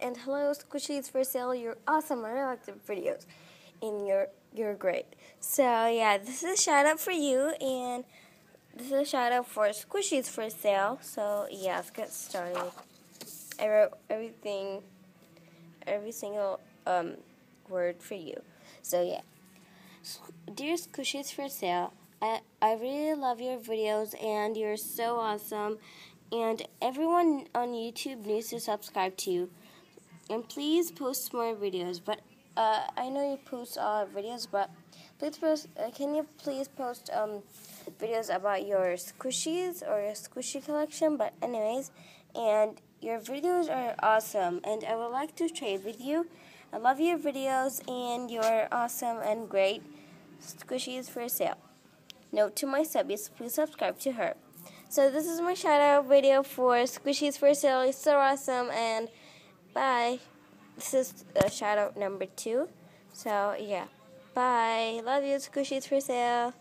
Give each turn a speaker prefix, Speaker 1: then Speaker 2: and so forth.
Speaker 1: And hello, Squishies for sale. You're awesome. I like the videos, and you're great. So yeah, this is a shout out for you, and this is a shout out for Squishies for sale. So yeah, let's get started. I wrote every single word for you. So yeah, dear Squishies for sale, I really love your videos, and you're so awesome. And everyone on YouTube needs to subscribe to you. And please post more videos. But I know you post videos, but please post. Can you please post videos about your squishies or your squishy collection? But anyways, and your videos are awesome, and I would like to trade with you. I love your videos, and you're awesome and great. Squishies for sale. Note to my subbies, please subscribe to her. So this is my shout out video for Squishies for sale. It's so awesome, and bye. This is shout out number 2. So yeah, bye. Love you, Squishies for sale.